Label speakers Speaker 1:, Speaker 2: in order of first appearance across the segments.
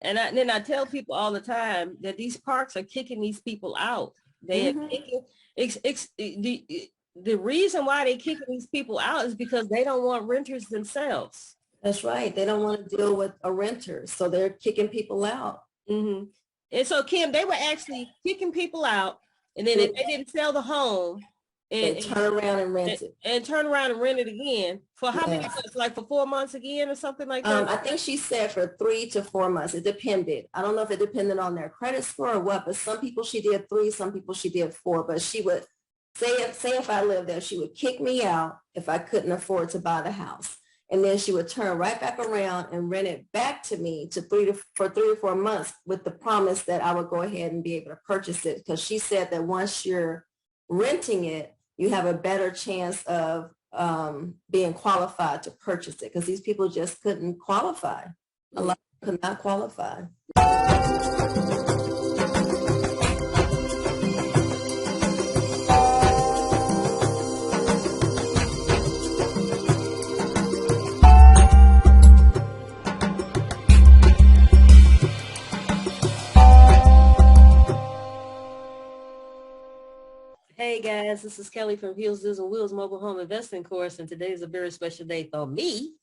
Speaker 1: then I tell people all the time that these parks are kicking these people out. They are kicking. The reason why they're kicking these people out is because they don't want renters themselves.
Speaker 2: That's right. They don't want to deal with a renter, so they're kicking people out.
Speaker 1: And so, Kim, they were actually kicking people out, and then if they didn't sell the home,
Speaker 2: and turn around and rent it.
Speaker 1: And turn around and rent it again for how many months? Like for 4 months again or something like that?
Speaker 2: I think she said for 3 to 4 months. It depended. I don't know if it depended on their credit score or what, but some people she did 3, some people she did 4. But she would say if I lived there, she would kick me out if I couldn't afford to buy the house. And then she would turn right back around and rent it back to me for 3 or 4 months with the promise that I would go ahead and be able to purchase it. Because she said that once you're renting it, you have a better chance of being qualified to purchase it, because these people just couldn't qualify. A lot could not qualify.
Speaker 1: Hey guys, this is Kelly from Heels, Deals, and Wheels Mobile Home Investing Course, and today is a very special day for me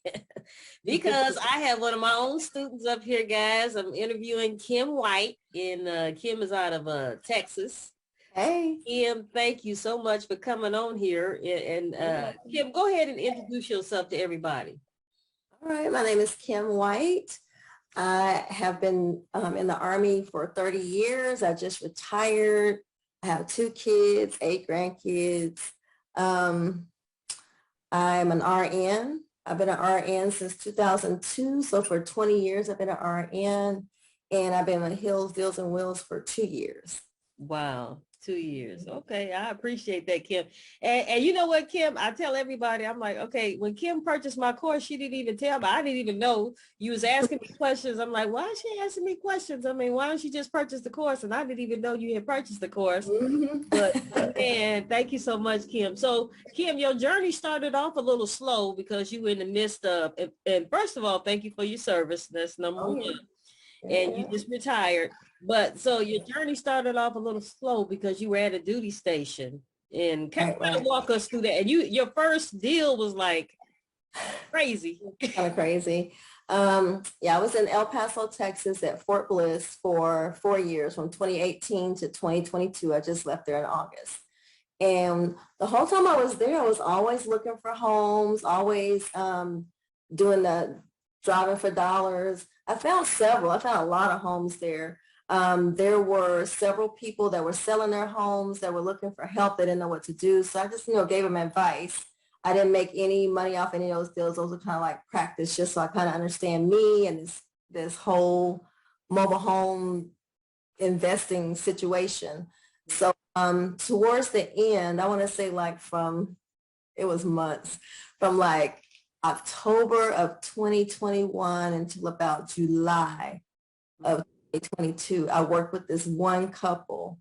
Speaker 1: because I have one of my own students up here, guys. I'm interviewing Kim White, and Kim is out of Texas.
Speaker 2: Hey.
Speaker 1: Kim, thank you so much for coming on here. And Kim, go ahead and introduce yourself to everybody.
Speaker 2: All right, my name is Kim White. I have been in the Army for 30 years. I just retired. I have 2 kids, 8 grandkids. I'm an RN. I've been an RN since 2002. So for 20 years, I've been an RN, and I've been with Heels, Deals, and Wheels for 2 years.
Speaker 1: Wow. 2 years. Okay. I appreciate that, Kim. And you know what, Kim, I tell everybody, I'm like, okay, when Kim purchased my course, she didn't even tell me. I didn't even know you was asking me questions. I'm like, why is she asking me questions? I mean, why don't she just purchase the course? And I didn't even know you had purchased the course. But man, thank you so much, Kim. So Kim, your journey started off a little slow because you were in the midst of, and first of all, thank you for your service. That's number one. And you just retired. But so your journey started off a little slow because you were at a duty station, and kind of walk us through that. And your first deal was like crazy.
Speaker 2: Kind of crazy. I was in El Paso, Texas at Fort Bliss for 4 years, from 2018 to 2022. I just left there in August. And the whole time I was there, I was always looking for homes, always doing the driving for dollars. I found a lot of homes there. There were several people that were selling their homes that were looking for help. They didn't know what to do. So I just, gave them advice. I didn't make any money off any of those deals. Those were kind of like practice, just so I kind of understand me and this whole mobile home investing situation. So towards the end, I want to say it was months, from like October of 2021 until about July of 2022, I worked with this one couple.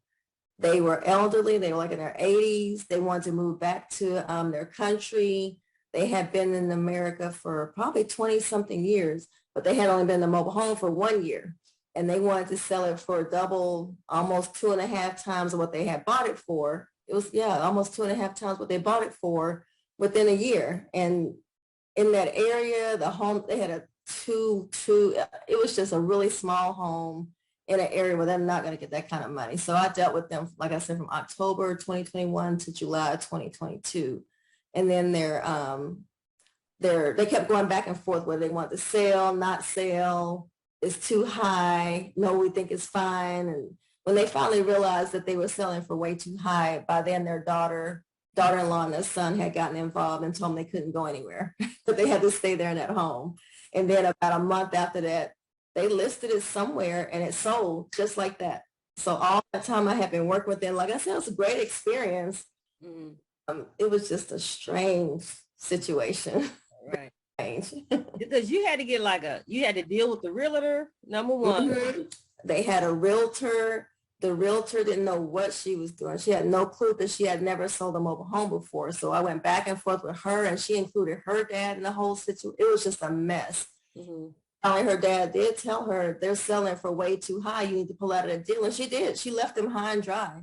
Speaker 2: They were elderly. They were like in their 80s. They wanted to move back to their country. They had been in America for probably 20 something years, but they had only been in the mobile home for 1 year. And they wanted to sell it for double, almost 2.5 times what they had bought it for. It was, almost 2.5 times what they bought it for within a year. And in that area, the home, they had it was just a really small home in an area where they're not going to get that kind of money. So I dealt with them, like I said, from October 2021 to July 2022. And then they kept going back and forth whether they want to sell, not sell, it's too high, no, we think it's fine. And when they finally realized that they were selling for way too high, by then their daughter-in-law and their son had gotten involved and told them they couldn't go anywhere, that they had to stay there in that home. And then about a month after that, they listed it somewhere and it sold just like that. So all that time I had been working with them, like I said, it was a great experience. It was just a strange situation.
Speaker 1: Right. Because you had to get you had to deal with the realtor, number one.
Speaker 2: They had a realtor. The realtor didn't know what she was doing. She had no clue, that she had never sold a mobile home before. So I went back and forth with her, and she included her dad in the whole situation. It was just a mess. finally her dad did tell her they're selling it for way too high. You need to pull out of the deal. And she did. She left them high and dry.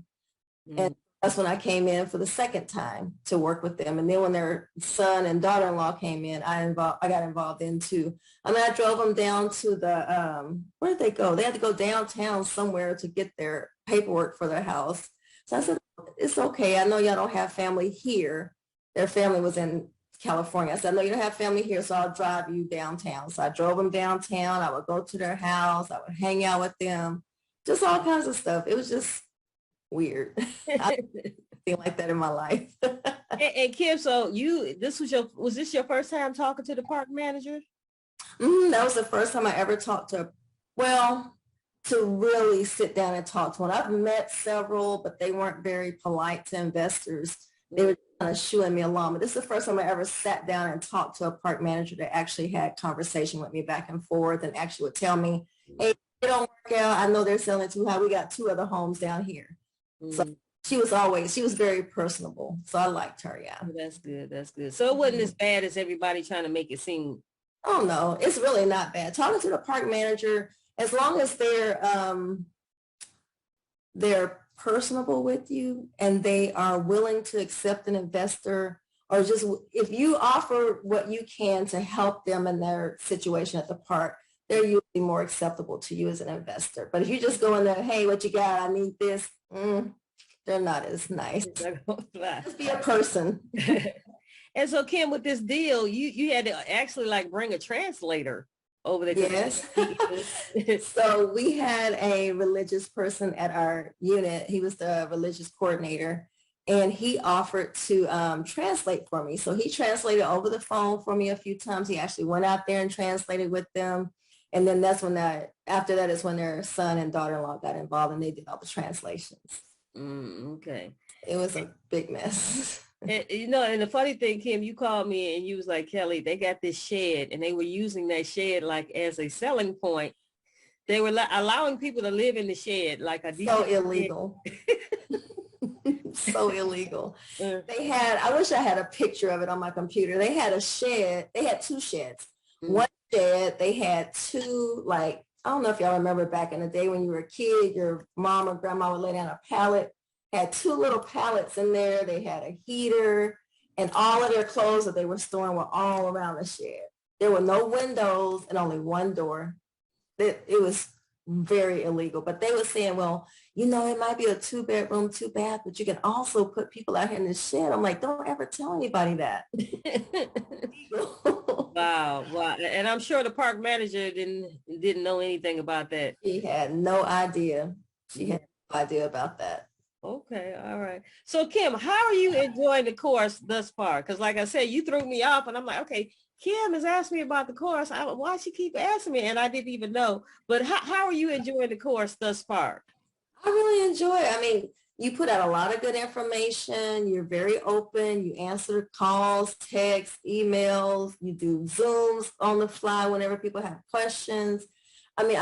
Speaker 2: And that's when I came in for the second time to work with them. And then when their son and daughter-in-law came in, I got involved in too. I mean, I drove them down to the, where did they go? They had to go downtown somewhere to get their paperwork for their house. So I said, it's okay. I know y'all don't have family here. Their family was in California. I said, no, you don't have family here, so I'll drive you downtown. So I drove them downtown. I would go to their house. I would hang out with them, just all kinds of stuff. It was just weird. I didn't feel like that in my life.
Speaker 1: And Kim, so was this your first time talking to the park manager?
Speaker 2: That was the first time I ever talked to, well, to really sit down and talk to one. I've met several, but they weren't very polite to investors. They were kind of shooing me along. But this is the first time I ever sat down and talked to a park manager that actually had conversation with me back and forth and actually would tell me, hey, it don't work out. I know they're selling too high. We got 2 other homes down here. So she was very personable. So I liked her. Yeah.
Speaker 1: Oh, that's good. That's good. So it wasn't as bad as everybody trying to make it seem.
Speaker 2: Oh no, it's really not bad. Talking to the park manager, as long as they're personable with you and they are willing to accept an investor, or just if you offer what you can to help them in their situation at the park, they're usually more acceptable to you as an investor. But if you just go in there, hey, what you got? I need this. They're not as nice. Just be a person.
Speaker 1: And so Kim, with this deal, you had to actually like bring a translator over there.
Speaker 2: Yes. So we had a religious person at our unit. He was the religious coordinator, and he offered to translate for me. So he translated over the phone for me a few times. He actually went out there and translated with them. And then after that is when their son and daughter-in-law got involved and they did all the translations.
Speaker 1: Okay.
Speaker 2: It was a big mess.
Speaker 1: And, and the funny thing, Kim, you called me and you was like, Kelly, they got this shed and they were using that shed like as a selling point. They were allowing people to live in the shed like a
Speaker 2: so illegal. So illegal. I wish I had a picture of it on my computer. They had a shed. They had 2 sheds. One shed, they had 2, like, I don't know if y'all remember back in the day when you were a kid, your mom or grandma would lay down a pallet, had 2 little pallets in there. They had a heater, and all of their clothes that they were storing were all around the shed. There were no windows and only 1 door. It was very illegal, but they were saying, well, it might be a 2-bedroom, 2-bath, but you can also put people out here in the shed. I'm like, don't ever tell anybody that.
Speaker 1: Wow. And I'm sure the park manager didn't know anything about that.
Speaker 2: She had no idea. She had no idea about that.
Speaker 1: Okay. All right. So Kim, how are you enjoying the course thus far? Because like I said, you threw me off and I'm like, okay, Kim has asked me about the course. Why she keep asking me? And I didn't even know. But how are you enjoying the course thus far?
Speaker 2: I really enjoy it. I mean, you put out a lot of good information. You're very open. You answer calls, texts, emails. You do Zooms on the fly whenever people have questions. I mean,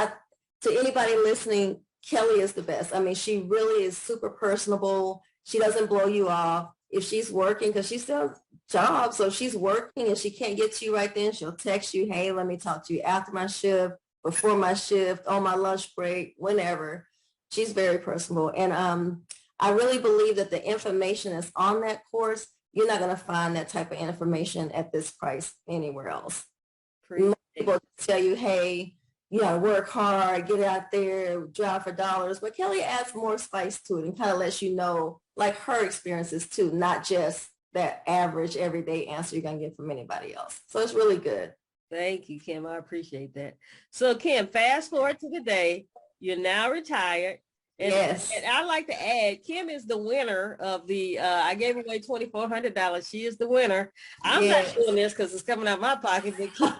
Speaker 2: to anybody listening, Kelly is the best. I mean, she really is super personable. She doesn't blow you off. If she's working, because she still has a job, so if she's working and she can't get to you right then, she'll text you, hey, let me talk to you after my shift, before my shift, on my lunch break, whenever. She's very personable. And I really believe that the information that's on that course, you're not going to find that type of information at this price anywhere else. Most people tell you, hey, you got to work hard, get out there, drive for dollars. But Kelly adds more spice to it and kind of lets you know, like, her experiences too, not just that average everyday answer you're going to get from anybody else. So it's really good.
Speaker 1: Thank you, Kim. I appreciate that. So Kim, fast forward to the day. You're now retired. And,
Speaker 2: yes.
Speaker 1: And I like to add, Kim is the winner of the, I gave away $2,400. She is the winner. I'm not doing this because it's coming out of my pocket. But Kim,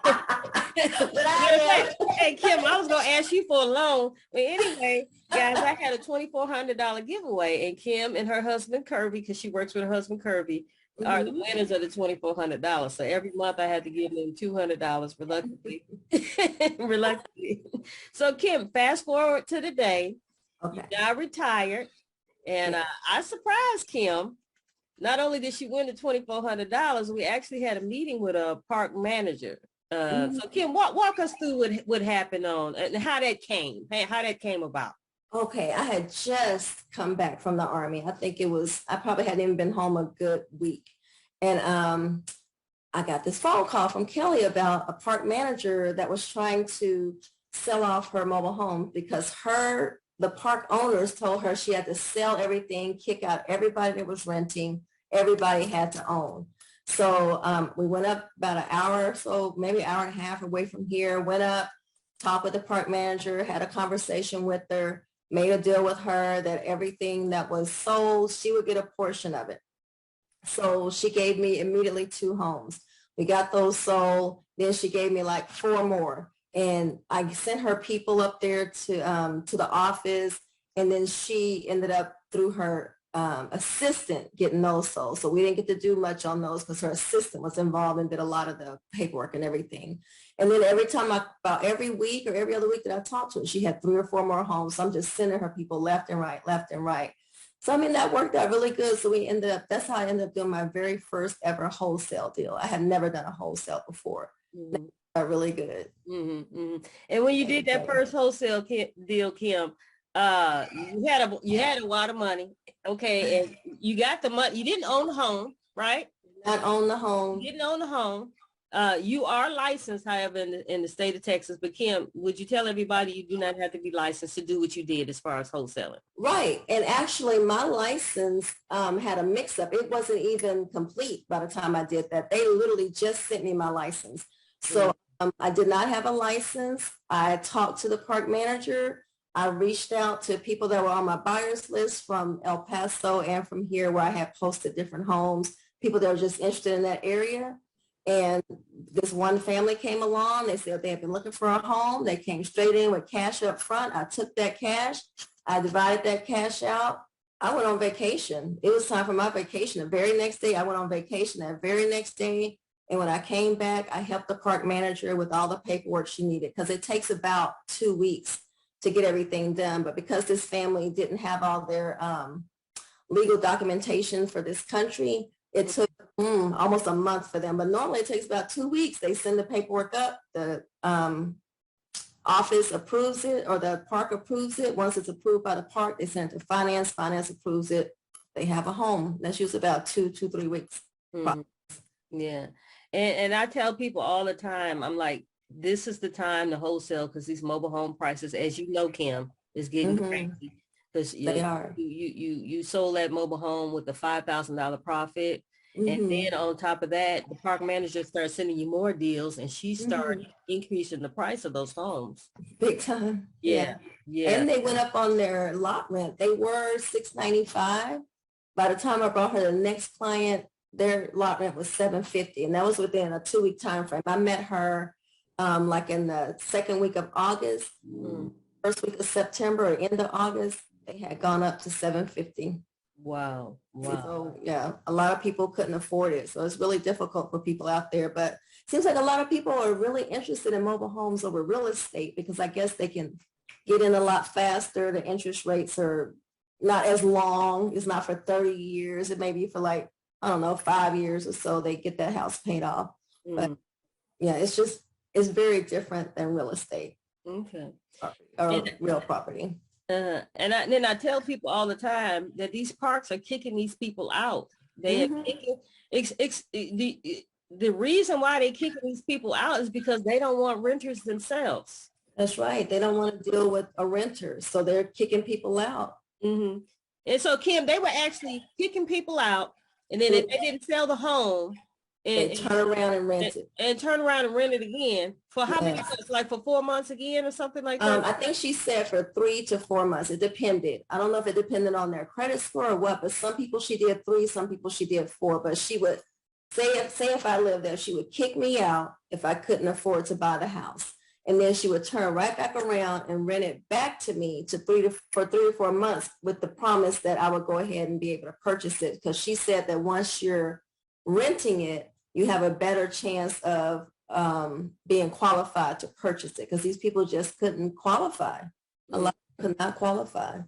Speaker 1: hey, Kim, I was going to ask you for a loan. But anyway, guys, I had a $2,400 giveaway. And Kim and her husband, Kirby, because she works with her husband, Kirby, are the winners of the $2,400. So every month I had to give them $200 reluctantly. Reluctantly. So Kim, fast forward to the day.
Speaker 2: Okay.
Speaker 1: You're now retired. And I surprised Kim. Not only did she win the $2,400, we actually had a meeting with a park manager. So Kim, walk us through what happened on and how that came, how that came about.
Speaker 2: Okay, I had just come back from the Army. I probably hadn't even been home a good week. And I got this phone call from Kelly about a park manager that was trying to sell off her mobile home because the park owners told her she had to sell everything, kick out everybody that was renting, everybody had to own. So we went up about an hour or so, maybe an hour and a half away from here, went up, talked with the park manager, had a conversation with her, made a deal with her that everything that was sold, she would get a portion of it. So she gave me immediately 2 homes. We got those sold. Then she gave me like 4 more. And I sent her people up there to the office. And then she ended up through her assistant getting those sold. So we didn't get to do much on those because her assistant was involved and did a lot of the paperwork and everything. And then about every week or every other week that I talked to her, she had 3 or 4 more homes. So I'm just sending her people left and right, left and right. So, I mean, that worked out really good. So that's how I ended up doing my very first ever wholesale deal. I had never done a wholesale before.
Speaker 1: Mm-hmm.
Speaker 2: That really good.
Speaker 1: Mm-hmm, mm-hmm. And when you did that first wholesale deal, Kim, you had a lot of money. Okay. And you got the money. You didn't own the home, right?
Speaker 2: Not own the home.
Speaker 1: You didn't own the home. You are licensed, however, in the state of Texas. But Kim, would you tell everybody you do not have to be licensed to do what you did as far as wholesaling?
Speaker 2: Right. And actually, my license had a mix-up. It wasn't even complete by the time I did that. They literally just sent me my license. So I did not have a license. I talked to the park manager. I reached out to people that were on my buyers list from El Paso and from here where I had posted different homes, people that were just interested in that area. And this one family came along. They said they had been looking for a home. They came straight in with cash up front. I took that cash. I divided that cash out. I went on vacation. It was time for my vacation. The very next day, I went on vacation that very next day. And when I came back, I helped the park manager with all the paperwork she needed because it takes about 2 weeks to get everything done. But because this family didn't have all their legal documentation for this country, it took almost a month for them. But normally it takes about 2 weeks. They send the paperwork up. The office approves it or the park approves it. Once it's approved by the park, they send it to finance. Finance approves it. They have a home. That's usually about 3 weeks.
Speaker 1: Mm-hmm. Yeah. And I tell people all the time, I'm like, this is the time to wholesale because these mobile home prices, as you know, Kim, is getting crazy. Because you sold that mobile home with a $5,000 profit. And then on top of that, the park manager started sending you more deals and she started increasing the price of those homes.
Speaker 2: Big time.
Speaker 1: Yeah.
Speaker 2: And they went up on their lot rent. They were $695. By the time I brought her the next client, their lot rent was $750. And that was within a 2-week time frame. I met her like in the second week of August, first week of September or end of August. They had gone up to $750.
Speaker 1: Wow.
Speaker 2: So yeah, a lot of people couldn't afford it. So it's really difficult for people out there. But it seems like a lot of people are really interested in mobile homes over real estate because I guess they can get in a lot faster. The interest rates are not as long. It's not for 30 years. It may be for like, I don't know, 5 years or so. They get that house paid off. But yeah, it's very different than real estate.
Speaker 1: Okay.
Speaker 2: Or real property.
Speaker 1: And then I tell people all the time that these parks are kicking these people out. They are kicking. The reason why they're kicking these people out is because they don't want renters themselves.
Speaker 2: That's right. They don't want to deal with a renter, so they're kicking people out.
Speaker 1: And so, Kim, they were actually kicking people out, and then if they didn't sell the home,
Speaker 2: and turn around and rent it.
Speaker 1: And turn around and rent it again. For how many months? Like for 4 months again or something like that?
Speaker 2: I think she said for 3 to 4 months. It depended. I don't know if it depended on their credit score or what, but some people she did 3, some people she did 4. But she would say if I lived there, she would kick me out if I couldn't afford to buy the house. And then she would turn right back around and rent it back to me for 3 or 4 months with the promise that I would go ahead and be able to purchase it. Because she said that once you're renting it, you have a better chance of being qualified to purchase it because these people just couldn't qualify. A lot could not qualify.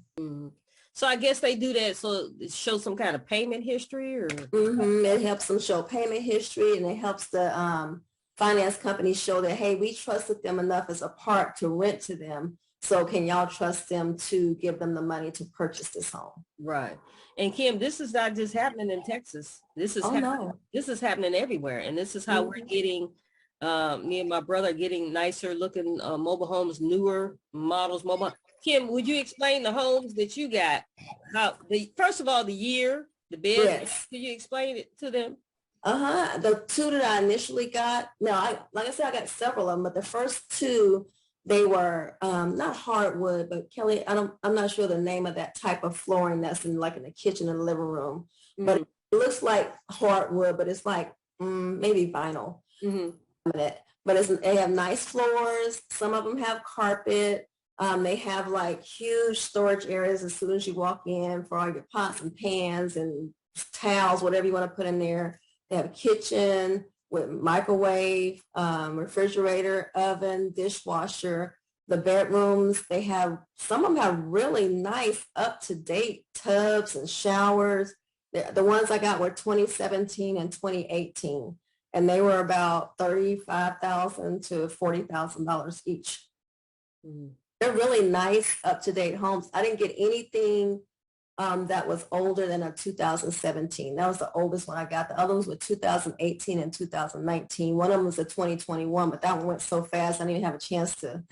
Speaker 1: So I guess they do that so it shows some kind of payment history or?
Speaker 2: It helps them show payment history and it helps the finance companies show that, hey, we trusted them enough as a park to rent to them. So can y'all trust them to give them the money to purchase this home?
Speaker 1: Right. And Kim, this is not just happening in Texas.
Speaker 2: No.
Speaker 1: This is happening everywhere. And this is how we're getting, me and my brother are getting nicer looking mobile homes, newer models, mobile. Kim, would you explain the homes that you got? First of all, the year, the bid,
Speaker 2: Yes.
Speaker 1: can you explain it to them?
Speaker 2: The two that I initially got, like I said, I got several of them, but the first two, they were not hardwood, but Kelly, I'm not sure the name of that type of flooring that's in like in the kitchen and the living room, but it looks like hardwood, but it's like maybe vinyl. But they have nice floors. Some of them have carpet. They have like huge storage areas as soon as you walk in for all your pots and pans and towels, whatever you want to put in there. They have a kitchen with microwave, refrigerator, oven, dishwasher. The bedrooms, some of them have really nice up-to-date tubs and showers. The ones I got were 2017 and 2018, and they were about $35,000 to $40,000 each. They're really nice, up-to-date homes. I didn't get anything that was older than a 2017. That was the oldest one I got. The other ones were 2018 and 2019. One of them was a 2021, but that one went so fast I didn't even have a chance to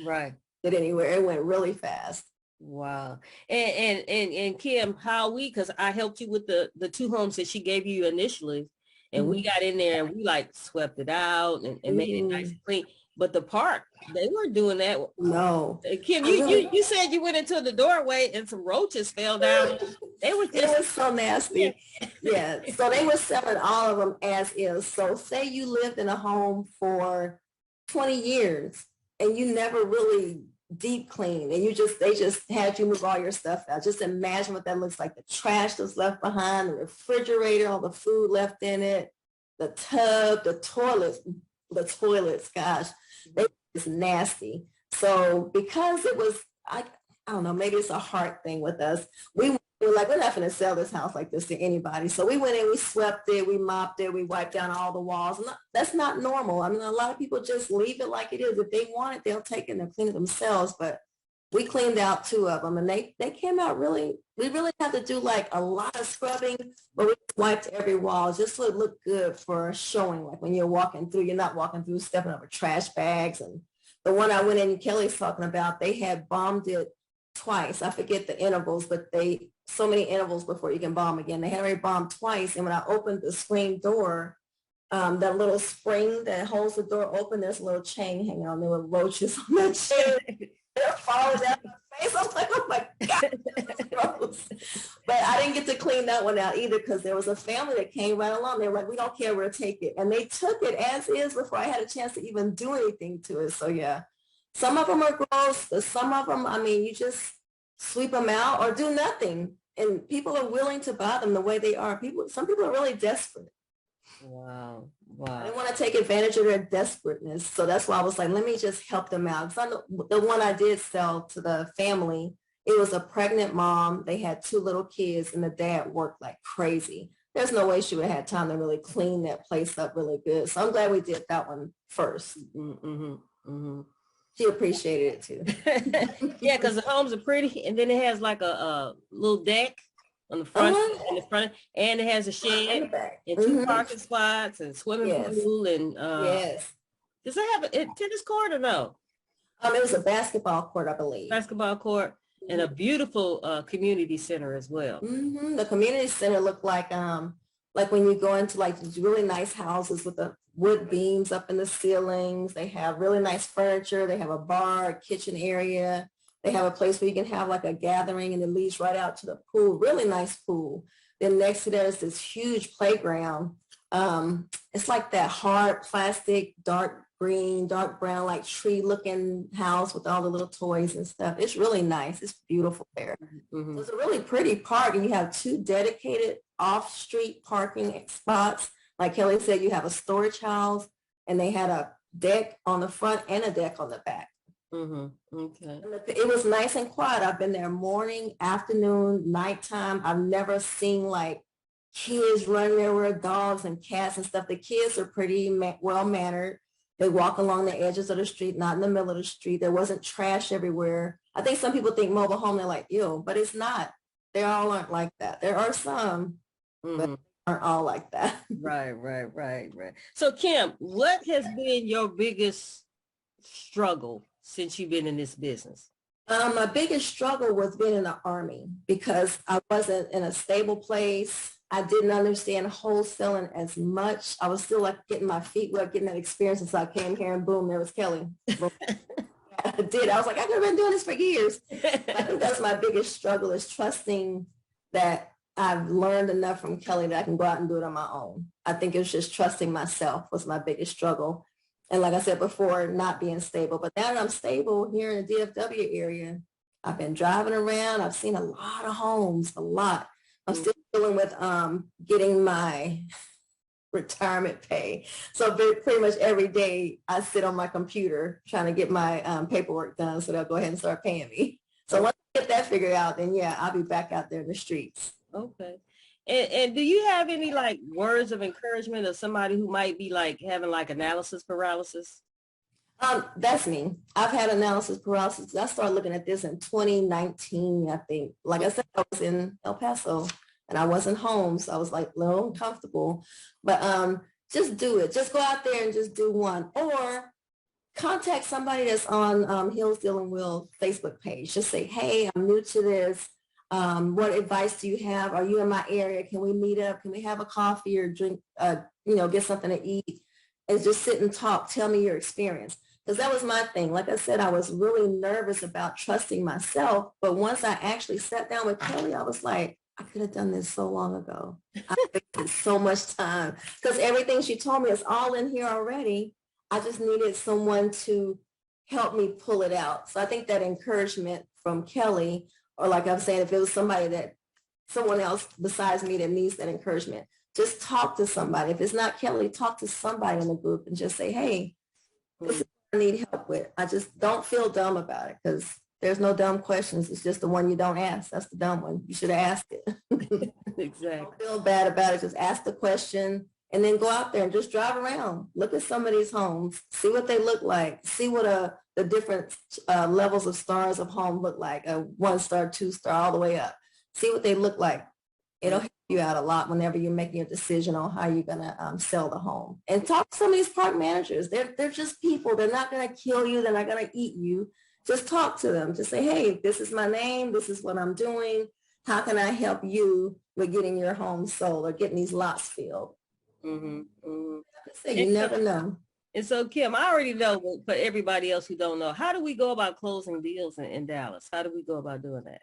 Speaker 2: get anywhere. It went really fast.
Speaker 1: Wow. And Kim, because I helped you with the two homes that she gave you initially, and we got in there and we like swept it out and made it nice and clean. But the park, they weren't doing that.
Speaker 2: No.
Speaker 1: Kim, you said you went into the doorway and some roaches fell down. It was
Speaker 2: so nasty. Yeah. So they were selling all of them as is. So say you lived in a home for 20 years and you never really deep clean, and they just had you move all your stuff out. Just imagine what that looks like. The trash that's left behind, the refrigerator, all the food left in it, the tub, the toilets, gosh, they was nasty. So because it was, I don't know, maybe it's a heart thing with us. We were like, we're not going to sell this house like this to anybody. So we went in, we swept it, we mopped it, we wiped down all the walls. And that's not normal. I mean, a lot of people just leave it like it is. If they want it, they'll take it and clean it themselves. But we cleaned out two of them, and they came out really, we really had to do like a lot of scrubbing, but we wiped every wall just so it looked good for showing. Like when you're walking through, you're not walking through stepping over trash bags. And the one I went in, Kelly's talking about, they had bombed it twice. I forget the intervals, but so many intervals before you can bomb again. They had already bombed twice. And when I opened the screen door, that little spring that holds the door open, there's a little chain hanging on. There were roaches on that chain. They're falling down my face. I was like, oh my God, that's gross. But I didn't get to clean that one out either because there was a family that came right along. They were like, we don't care, we'll take it. And they took it as is before I had a chance to even do anything to it. So yeah, some of them are gross. Some of them, I mean, you just sweep them out or do nothing. And people are willing to buy them the way they are. Some people are really desperate.
Speaker 1: Wow.
Speaker 2: I didn't want to take advantage of their desperateness. So that's why I was like, let me just help them out. So the one I did sell to the family, it was a pregnant mom. They had two little kids and the dad worked like crazy. There's no way she would have had time to really clean that place up really good. So I'm glad we did that one first. She appreciated it too.
Speaker 1: Yeah, because the homes are pretty, and then it has like a little deck on the front, and it has a shed and two parking spots and swimming pool and does it have a tennis court or no?
Speaker 2: It was a basketball court, I believe.
Speaker 1: Basketball court and a beautiful community center as well.
Speaker 2: The community center looked like when you go into like these really nice houses with the wood beams up in the ceilings. They have really nice furniture. They have a bar, a kitchen area. They have a place where you can have like a gathering, and it leads right out to the pool. Really nice pool. Then next to there is this huge playground. It's like that hard plastic, dark green, dark brown, like tree looking house with all the little toys and stuff. It's really nice. It's beautiful there. It's a really pretty park, and you have two dedicated off-street parking spots. Like Kelly said, you have a storage house, and they had a deck on the front and a deck on the back.
Speaker 1: Okay.
Speaker 2: It was nice and quiet. I've been there morning, afternoon, nighttime. I've never seen like kids running there with dogs and cats and stuff. The kids are pretty well-mannered. They walk along the edges of the street, not in the middle of the street. There wasn't trash everywhere. I think some people think mobile home, they're like, ew, but it's not. They all aren't like that. There are some, but aren't all like that.
Speaker 1: Right. So Kim, what has been your biggest struggle since you've been in this business?
Speaker 2: My biggest struggle was being in the Army because I wasn't in a stable place. I didn't understand wholesaling as much. I was still like getting my feet wet, getting that experience. And so I came here and boom, there was Kelly. I did. I was like, I could have been doing this for years. I think that's my biggest struggle, is trusting that I've learned enough from Kelly that I can go out and do it on my own. I think it was just trusting myself was my biggest struggle. And like I said before, not being stable. But now that I'm stable here in the DFW area, I've been driving around. I've seen a lot of homes, a lot. I'm still dealing with getting my retirement pay. So pretty much every day I sit on my computer trying to get my paperwork done so they'll go ahead and start paying me. So once I get that figured out, then yeah, I'll be back out there in the streets.
Speaker 1: Okay. And do you have any like words of encouragement of somebody who might be like having like analysis paralysis?
Speaker 2: That's me. I've had analysis paralysis. I started looking at this in 2019, I think. Like I said, I was in El Paso and I wasn't home. So I was like a little uncomfortable. But just do it. Just go out there and just do one. Or contact somebody that's on Hills Deal and Will Facebook page. Just say, hey, I'm new to this. What advice do you have? Are you in my area? Can we meet up? Can we have a coffee or drink, get something to eat? And just sit and talk. Tell me your experience. Because that was my thing. Like I said, I was really nervous about trusting myself. But once I actually sat down with Kelly, I was like, I could have done this so long ago. I wasted so much time. Because everything she told me is all in here already. I just needed someone to help me pull it out. So I think that encouragement from Kelly, or like I'm saying, if it was someone else besides me that needs that encouragement, just talk to somebody. If it's not Kelly, talk to somebody in the group and just say, hey, this is what I need help with. I just don't feel dumb about it, because there's no dumb questions. It's just the one you don't ask. That's the dumb one. You should have asked it.
Speaker 1: Exactly.
Speaker 2: Don't feel bad about it. Just ask the question and then go out there and just drive around. Look at some of these homes. See what they look like. See what the different levels of stars of home look like. A 1-star, 2-star, all the way up. See what they look like. It'll help you out a lot whenever you're making a decision on how you're going to sell the home. And talk to some of these park managers. They're just people. They're not going to kill you. They're not going to eat you. Just talk to them. Just say, hey, this is my name. This is what I'm doing. How can I help you with getting your home sold or getting these lots filled? You never know.
Speaker 1: And so, Kim, I already know, but for everybody else who don't know, how do we go about closing deals in Dallas? How do we go about doing that?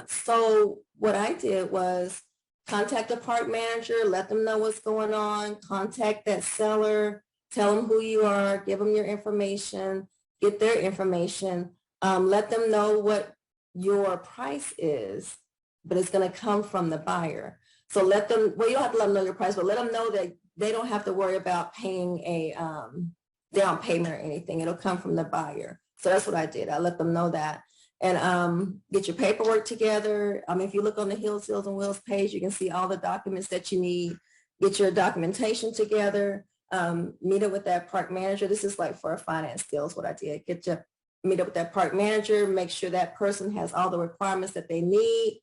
Speaker 2: So what I did was contact the park manager, let them know what's going on, contact that seller, tell them who you are, give them your information, get their information, let them know what your price is, but it's going to come from the buyer. So you don't have to let them know your price, but let them know that they don't have to worry about paying a down payment or anything. It'll come from the buyer. So that's what I did. I let them know that. And get your paperwork together. If you look on the Hills Deals and Wills page, you can see all the documents that you need. Get your documentation together. Meet up with that park manager. This is like for a finance deal is what I did. Meet up with that park manager. Make sure that person has all the requirements that they need.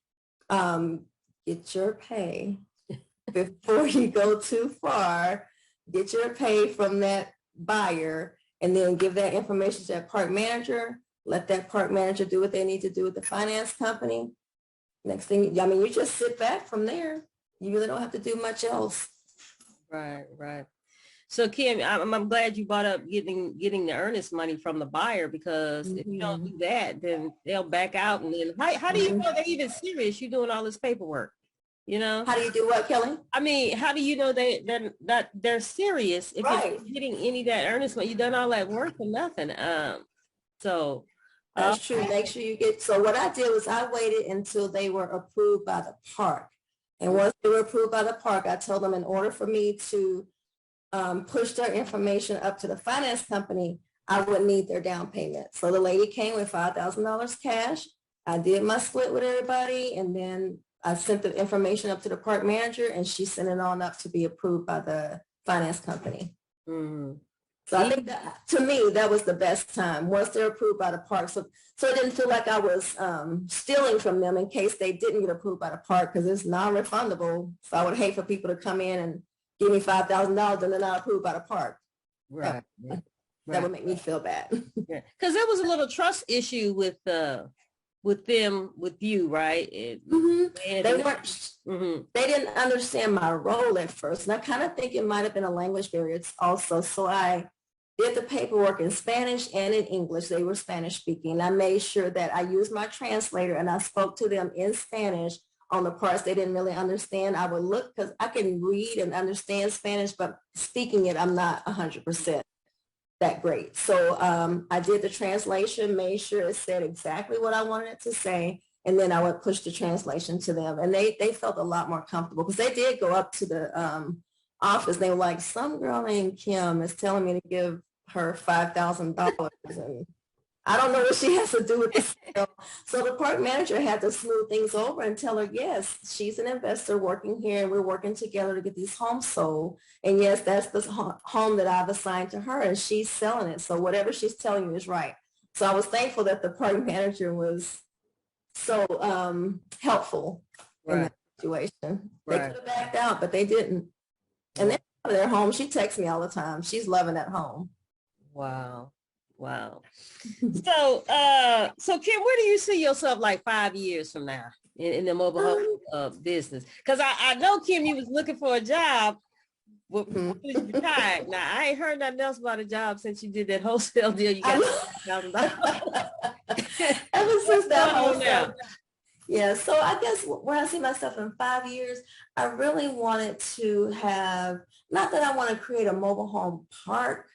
Speaker 2: Get your pay before you go too far. Get your pay from that buyer, and then give that information to that park manager. Let that park manager do what they need to do with the finance company. Next thing, you just sit back from there. You really don't have to do much else.
Speaker 1: Right. So Kim, I'm glad you brought up getting the earnest money from the buyer, because if you don't do that, then they'll back out. And then how do you know they're even serious? You're doing all this paperwork,
Speaker 2: How do you do what, Kelly?
Speaker 1: How do you know that they're serious if you're getting any of that earnest money? You've done all that work for nothing. So
Speaker 2: that's true. Make sure you get. So what I did was I waited until they were approved by the park. And once they were approved by the park, I told them in order for me to push their information up to the finance company, I would need their down payment. So the lady came with $5,000 cash. I did my split with everybody, and then I sent the information up to the park manager, and she sent it on up to be approved by the finance company.
Speaker 1: Mhm.
Speaker 2: So I think that, to me, that was the best time once they're approved by the park. So it didn't feel like I was stealing from them in case they didn't get approved by the park, because it's non-refundable. So I would hate for people to come in and give me $5,000 and they're not approved by the park.
Speaker 1: Right.
Speaker 2: That would make me feel bad.
Speaker 1: Yeah, because there was a little trust issue with them, with you, right?
Speaker 2: They weren't. They didn't understand my role at first, and I kind of think it might have been a language barrier also. So I did the paperwork in Spanish and in English. They were Spanish speaking. I made sure that I used my translator, and I spoke to them in Spanish on the parts they didn't really understand. I would look, because I can read and understand Spanish, but speaking it, I'm not 100% that great. So I did the translation, made sure it said exactly what I wanted it to say, and then I would push the translation to them. And they felt a lot more comfortable, because they did go up to the office. They were like, some girl named Kim is telling me to give her $5,000. And I don't know what she has to do with this. So the park manager had to smooth things over and tell her, yes, she's an investor working here, and we're working together to get these homes sold. And yes, that's the home that I've assigned to her, and she's selling it. So whatever she's telling you is right. So I was thankful that the park manager was so helpful in that situation. They could have backed out, but they didn't. And they're out of their home. She texts me all the time. She's loving that home.
Speaker 1: Wow. So Kim, where do you see yourself like 5 years from now in the mobile home business? Because I know, Kim, you was looking for a job when you retired. Now, I ain't heard nothing else about a job since you did that wholesale deal. You got $1,000.
Speaker 2: Ever since that wholesale. Yeah, so I guess where I see myself in 5 years, I really wanted to have, not that I want to create a mobile home park,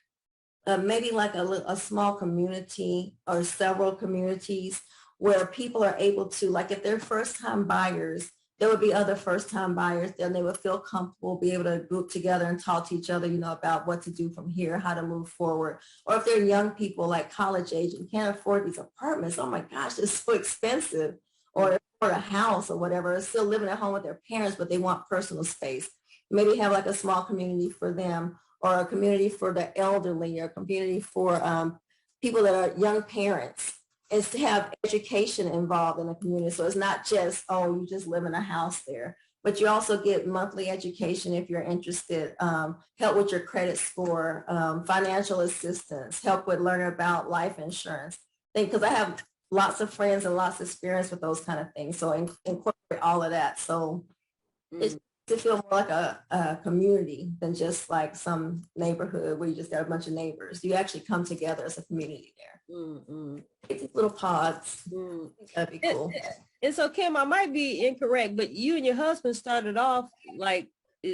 Speaker 2: maybe like a small community or several communities where people are able to, like if they're first-time buyers, there would be other first-time buyers, then they would feel comfortable, be able to group together and talk to each other, about what to do from here, how to move forward. Or if they're young people like college age and can't afford these apartments, oh my gosh, it's so expensive. Or a house or whatever, still living at home with their parents, but they want personal space. Maybe have like a small community for them, or a community for the elderly, or a community for people that are young parents, is to have education involved in the community. So it's not just, oh, you just live in a house there, but you also get monthly education if you're interested, help with your credit score, financial assistance, help with learning about life insurance. Because I have lots of friends and lots of experience with those kind of things. So incorporate all of that. So it's to feel more like a community than just like some neighborhood where you just got a bunch of neighbors. You actually come together as a community there. These little pods. That'd be cool.
Speaker 1: And so, Kim, I might be incorrect, but you and your husband started off like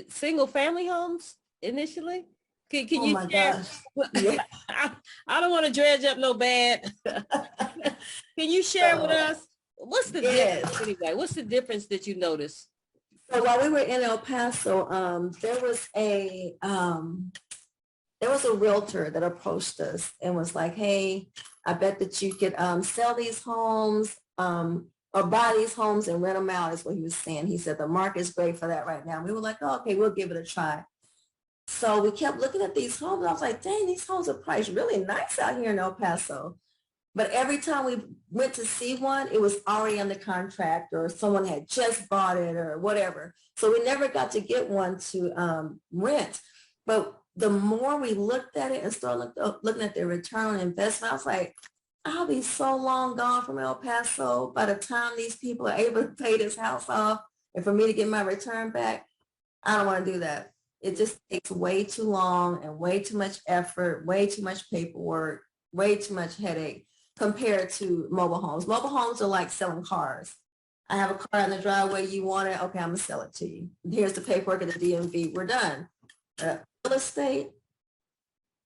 Speaker 1: single family homes initially? Can you share? Yeah. I don't want to dredge up no bad. Can you share with us what's the difference anyway? What's the difference that you noticed?
Speaker 2: So while we were in El Paso, there was a realtor that approached us and was like, "Hey, I bet that you could sell these homes or buy these homes and rent them out," is what he was saying. He said the market's great for that right now. We were like, "Oh, okay, we'll give it a try." So we kept looking at these homes. I was like, dang, these homes are priced really nice out here in El Paso. But every time we went to see one, it was already under contract, or someone had just bought it or whatever. So we never got to get one to rent. But the more we looked at it and started looking at the return on investment, I was like, I'll be so long gone from El Paso by the time these people are able to pay this house off, and for me to get my return back. I don't want to do that. It just takes way too long and way too much effort, way too much paperwork, way too much headache compared to mobile homes. Mobile homes are like selling cars. I have a car in the driveway. You want it? Okay, I'm going to sell it to you. Here's the paperwork at the DMV. We're done. Real estate,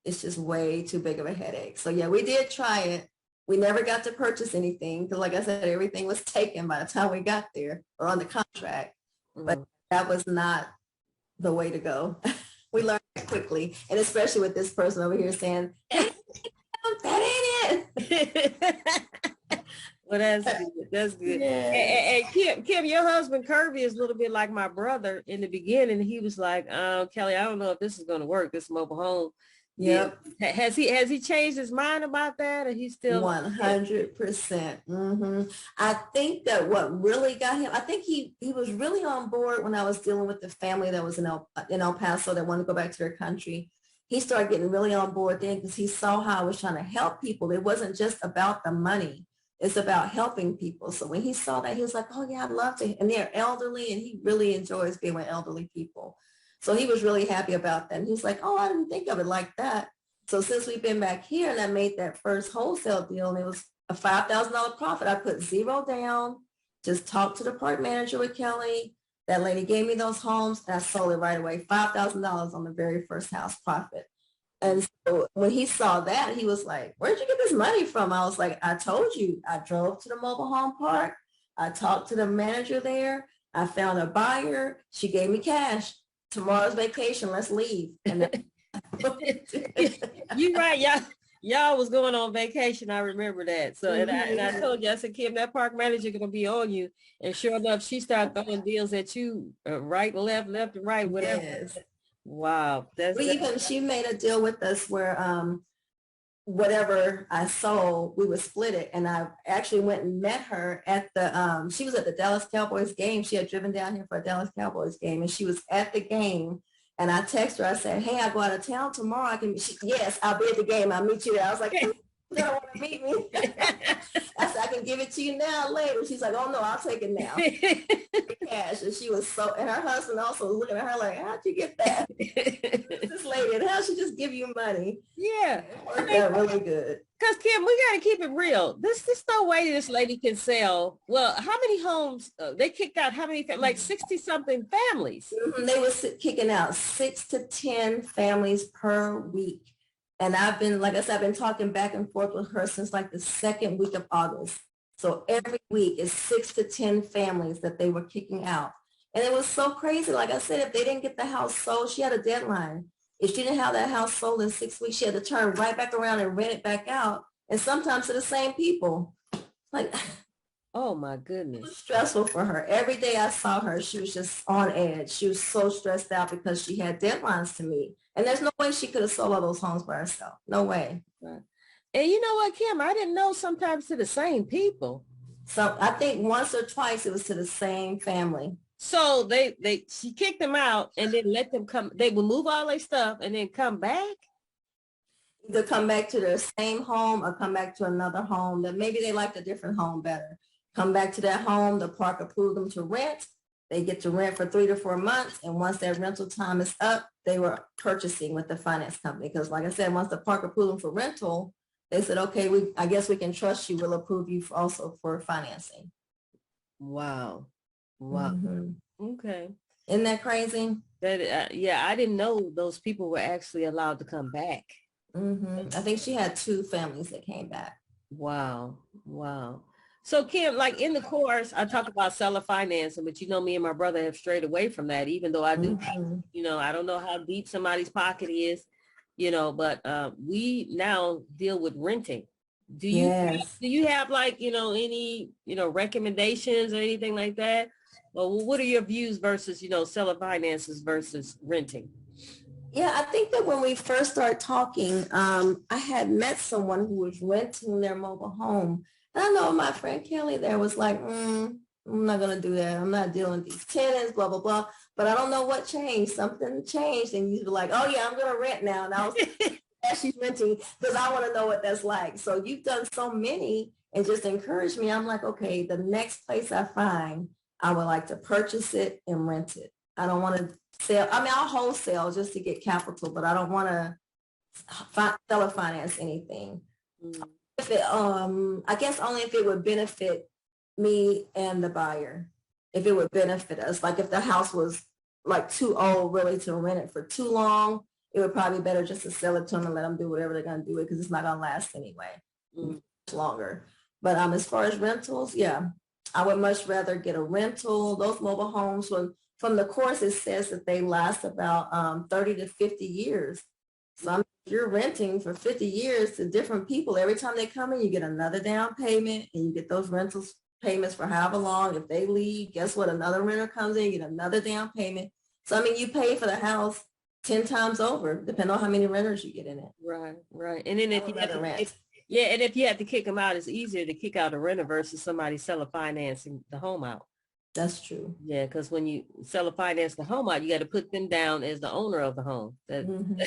Speaker 2: it's just way too big of a headache. So yeah, we did try it. We never got to purchase anything because, like I said, everything was taken by the time we got there or on the contract. But that was not the way to go. We learned it quickly, and especially with this person over here saying, that ain't it.
Speaker 1: Well, that's good. That's good.
Speaker 2: Yes.
Speaker 1: And Kim, your husband Kirby is a little bit like my brother in the beginning. He was like, Kelly, I don't know if this is going to work, this mobile home deal.
Speaker 2: Yep.
Speaker 1: Has he changed his mind about that, or he's still
Speaker 2: 100%. I think that what really got him, I think he was really on board when I was dealing with the family that was in El Paso that wanted to go back to their country. He started getting really on board then because he saw how I was trying to help people. It wasn't just about the money. It's about helping people. So when he saw that, he was like, oh yeah, I'd love to. And they're elderly and he really enjoys being with elderly people. So he was really happy about that. And he's like, oh, I didn't think of it like that. So since we've been back here and I made that first wholesale deal and it was a $5,000 profit, I put zero down, just talked to the park manager with Kelly. That lady gave me those homes and I sold it right away, $5,000 on the very first house profit. And so when he saw that, he was like, where'd you get this money from? I was like, I told you, I drove to the mobile home park. I talked to the manager there. I found a buyer. She gave me cash. Tomorrow's vacation. Let's leave. And
Speaker 1: you right, y'all was going on vacation. I remember that. So and I told you, I said, Kim, that park manager gonna be on you. And sure enough, she started throwing deals at you, right, left and right, whatever.
Speaker 2: Yes.
Speaker 1: Wow,
Speaker 2: she made a deal with us where whatever I sold, we would split it. And I actually went and met her at the she was at the Dallas Cowboys game. She had driven down here for a Dallas Cowboys game and she was at the game. And I texted her, I said, hey, I go out of town tomorrow. Yes, I'll be at the game. I'll meet you there. I was like, you don't want to meet me. I said, I can give it to you now, later. She's like, oh no, I'll take it now. Cash. And she was and her husband also was looking at her like, how'd you get that? This lady, and how'd she just give you money?
Speaker 1: Yeah.
Speaker 2: It worked out really good.
Speaker 1: Because Kim, we got to keep it real. There's no way this lady can sell. Well, how many homes? They kicked out how many? Like 60 something families.
Speaker 2: They were kicking out 6 to 10 families per week. And I've been, like I said, I've been talking back and forth with her since like the second week of August. So every week is 6 to 10 families that they were kicking out. And it was so crazy. Like I said, if they didn't get the house sold, she had a deadline. If she didn't have that house sold in 6 weeks, she had to turn right back around and rent it back out. And sometimes to the same people. Like,
Speaker 1: oh my goodness.
Speaker 2: It was stressful for her. Every day I saw her, she was just on edge. She was so stressed out because she had deadlines to meet. And there's no way she could have sold all those homes by herself. No way.
Speaker 1: Right. And you know what, Kim? I didn't know sometimes to the same people.
Speaker 2: So I think once or twice it was to the same family.
Speaker 1: So she kicked them out and then let them come. They would move all their stuff and then come back.
Speaker 2: Either come back to their same home or come back to another home that maybe they liked a different home better. Come back to that home, the park approved them to rent. They get to rent for 3 to 4 months. And once that rental time is up, they were purchasing with the finance company. Because like I said, once the park approved them for rental, they said, okay, I guess we can trust you. We'll approve you also for financing.
Speaker 1: Wow. Okay.
Speaker 2: Isn't that crazy?
Speaker 1: That yeah, I didn't know those people were actually allowed to come back.
Speaker 2: I think she had 2 families that came back.
Speaker 1: Wow. So Kim, like in the course, I talk about seller financing, but you know, me and my brother have strayed away from that, even though I do, I don't know how deep somebody's pocket is, but we now deal with renting. Do you have like, any, recommendations or anything like that? Well, what are your views versus, seller finances versus renting?
Speaker 2: Yeah, I think that when we first started talking, I had met someone who was renting their mobile home. And I know my friend Kelly there was like, I'm not going to do that. I'm not dealing with these tenants, blah, blah, blah. But I don't know what changed. Something changed. And you were like, oh, yeah, I'm going to rent now. And I was like, yeah, she's renting because I want to know what that's like. So you've done so many and just encouraged me. I'm like, okay, the next place I find, I would like to purchase it and rent it. I don't want to sell. I mean, I'll wholesale just to get capital, but I don't want to seller finance anything. If it, I guess only if it would benefit me and the buyer. If it would benefit us, like if the house was like too old really to rent it for too long, it would probably be better just to sell it to them and let them do whatever they're going to do it because it's not going to last anyway much longer. But as far as rentals, yeah, I would much rather get a rental. Those mobile homes, from the course, it says that they last about 30 to 50 years. So if you're renting for 50 years to different people, every time they come in, you get another down payment and you get those rentals payments for however long. If they leave, guess what? Another renter comes in, get another down payment. So, I mean, you pay for the house 10 times over, depending on how many renters you get in it.
Speaker 1: Right, right. And then
Speaker 2: I
Speaker 1: if
Speaker 2: would
Speaker 1: you have
Speaker 2: rather
Speaker 1: to,
Speaker 2: rent.
Speaker 1: yeah, and if you have to kick them out, it's easier to kick out a renter versus somebody seller financing the home out.
Speaker 2: That's true.
Speaker 1: Yeah, because when you sell a finance the home out, you got to put them down as the owner of the home.
Speaker 2: Mhm.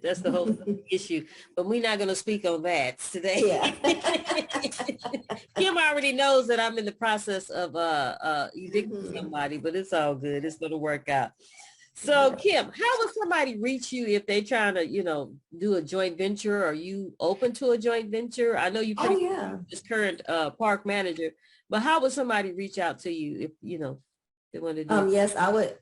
Speaker 1: That's the whole issue. But we're not going to speak on that today.
Speaker 2: Yeah.
Speaker 1: Kim already knows that I'm in the process of evicting
Speaker 2: Mhm.
Speaker 1: somebody, but it's all good. It's going to work out. So Kim, how would somebody reach you if they trying to, do a joint venture? Are you open to a joint venture? I know you
Speaker 2: Oh
Speaker 1: pretty
Speaker 2: yeah.
Speaker 1: this current park manager, but how would somebody reach out to you if, they want to do?
Speaker 2: Yes, I wouldn't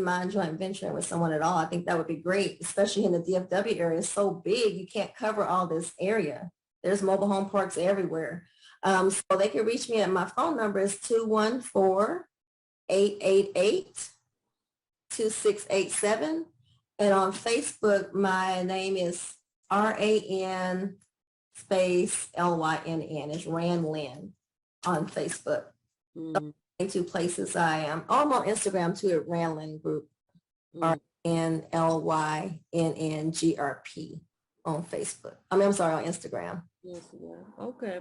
Speaker 2: mind joint venturing with someone at all. I think that would be great, especially in the DFW area. It's so big, you can't cover all this area. There's mobile home parks everywhere. So they can reach me at my phone number is 214-888-2687. And on Facebook, my name is RAN space LYNN. It's Ran Lynn on Facebook.
Speaker 1: Mm,
Speaker 2: Two places I am. Oh, I'm on Instagram too at Ranlin Group,
Speaker 1: mm.
Speaker 2: RNLYNNGRP on Facebook. I'm sorry, on Instagram.
Speaker 1: Yes, yeah. Okay.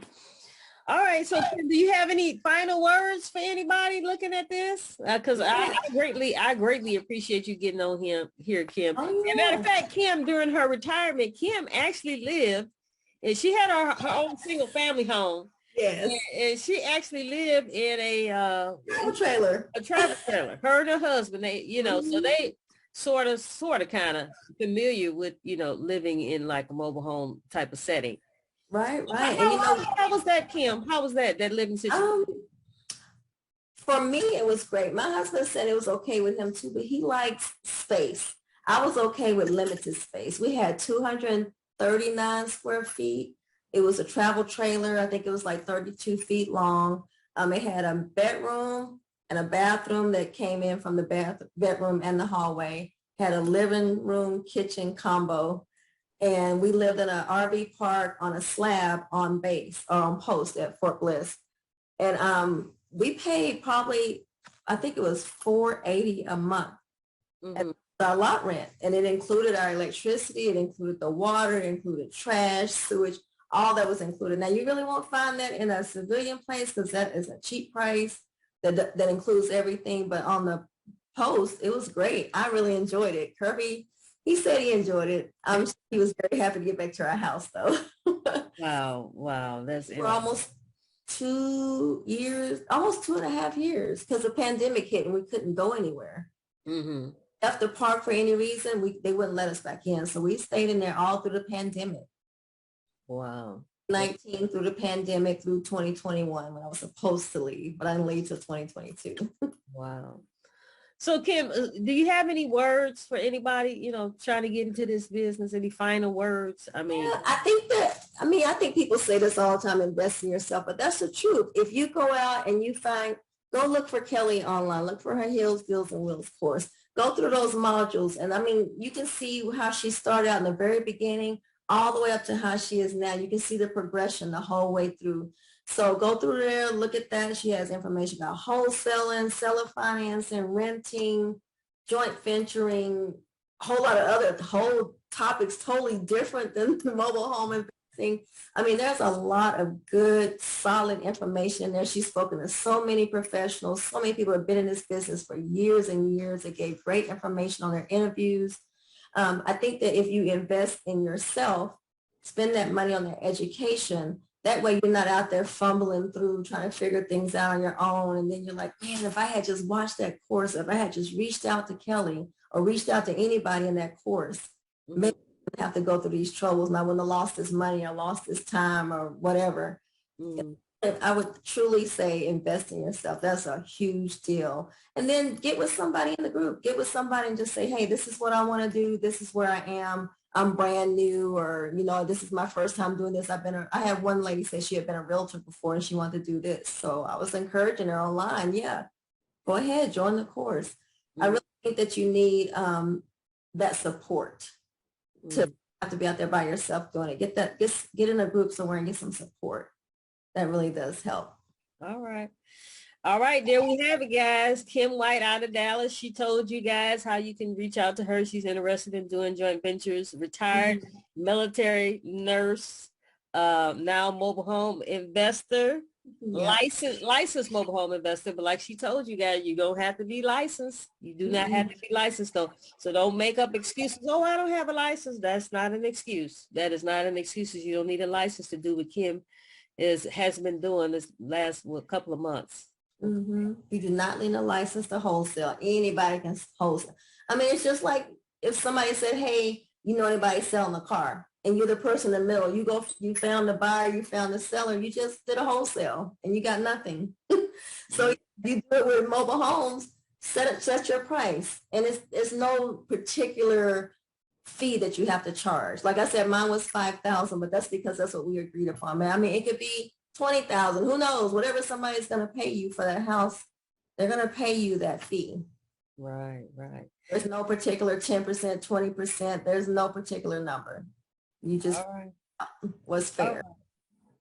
Speaker 1: All right. So Kim, do you have any final words for anybody looking at this? Because I greatly appreciate you getting on here, Kim.
Speaker 2: Oh,
Speaker 1: As a matter of
Speaker 2: yeah.
Speaker 1: fact, Kim, during her retirement, Kim actually lived, and she had her own single family home.
Speaker 2: Yes.
Speaker 1: And she actually lived in
Speaker 2: Travel trailer.
Speaker 1: a travel trailer. Her and her husband, so they sort of kind of familiar with, living in like a mobile home type of setting.
Speaker 2: Right, right. And
Speaker 1: How was that, Kim? How was that living situation?
Speaker 2: for me, it was great. My husband said it was okay with him too, but he likes space. I was okay with limited space. We had 239 square feet. It was a travel trailer. I think it was like 32 feet long. It had a bedroom and a bathroom that came in from the bedroom and the hallway. Had a living room, kitchen combo. And we lived in an RV park on a slab on base or on post at Fort Bliss. And we paid probably, I think it was $480 a month.
Speaker 1: Mm-hmm.
Speaker 2: Our lot rent, and it included our electricity, it included the water, it included trash, sewage, all that was included. Now you really won't find that in a civilian place because that is a cheap price that includes everything. But on the post, it was great. I really enjoyed it. Kirby, he said he enjoyed it. He was very happy to get back to our house though.
Speaker 1: Wow, that's
Speaker 2: For almost 2 years, almost 2.5 years, because the pandemic hit and we couldn't go anywhere.
Speaker 1: Mm-hmm.
Speaker 2: Left the park for any reason, they wouldn't let us back in. So we stayed in there all through the pandemic.
Speaker 1: Wow.
Speaker 2: 19 through the pandemic through 2021 when I was supposed to leave, but I didn't leave till 2022.
Speaker 1: Wow. So Kim, do you have any words for anybody, trying to get into this business? Any final words? I mean,
Speaker 2: yeah, I think people say this all the time, invest in yourself, but that's the truth. If you go out and go look for Kelly online, look for her Heels, Deals, and Wheels course. Go through those modules. And I mean, you can see how she started out in the very beginning, all the way up to how she is now. You can see the progression the whole way through. So go through there, look at that. She has information about wholesaling, seller financing, renting, joint venturing, a whole lot of whole topics totally different than the mobile home investing. I mean, there's a lot of good, solid information there. She's spoken to so many professionals. So many people have been in this business for years and years. They gave great information on their interviews. I think that if you invest in yourself, spend that money on their education, that way you're not out there fumbling through trying to figure things out on your own. And then you're like, man, if I had just watched that course, if I had just reached out to Kelly or reached out to anybody in that course, maybe I wouldn't have to go through these troubles and I wouldn't have lost this money or lost this time or whatever.
Speaker 1: mm-hmm.
Speaker 2: I would truly say invest in yourself. That's a huge deal. And then get with somebody in the group. Get with somebody and just say, hey, this is what I want to do. This is where I am. I'm brand new, or, this is my first time doing this. I had one lady say she had been a realtor before and she wanted to do this. So I was encouraging her online. Yeah, go ahead, join the course. Mm-hmm. I really think that you need that support to have to be out there by yourself doing it. Get in a group somewhere and get some support. That really does help.
Speaker 1: All right. All right, there we have it, guys. Kim White out of Dallas. She told you guys how you can reach out to her. She's interested in doing joint ventures. Retired military nurse, now mobile home investor,
Speaker 2: Yeah.
Speaker 1: licensed mobile home investor. But like she told you guys, you don't have to be licensed. You do not have to be licensed though. So don't make up excuses. Oh, I don't have a license. That's not an excuse. That is not an excuse. You don't need a license to do what Kim has been doing this last couple of months.
Speaker 2: You do not need a license to wholesale. Anybody can wholesale. I mean, it's just like if somebody said, hey, you know anybody selling a car, and you're the person in the middle. You found the buyer, you found the seller, you just did a wholesale and you got nothing. So you do it with mobile homes, set your price. And it's no particular fee that you have to charge. Like I said, mine was 5,000, but that's because that's what we agreed upon. Man, I mean, it could be 20,000, who knows, whatever somebody's going to pay you for that house, they're going to pay you that fee.
Speaker 1: Right.
Speaker 2: There's no particular 10%, 20%. There's no particular number. You just was fair.
Speaker 1: Right.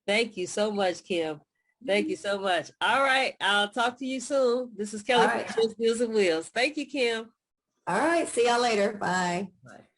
Speaker 1: Thank you so much, Kim. Thank you so much. All right. I'll talk to you soon. This is Kelly from Deals and Wheels. Thank you, Kim.
Speaker 2: All right. See y'all later. Bye.
Speaker 1: Bye.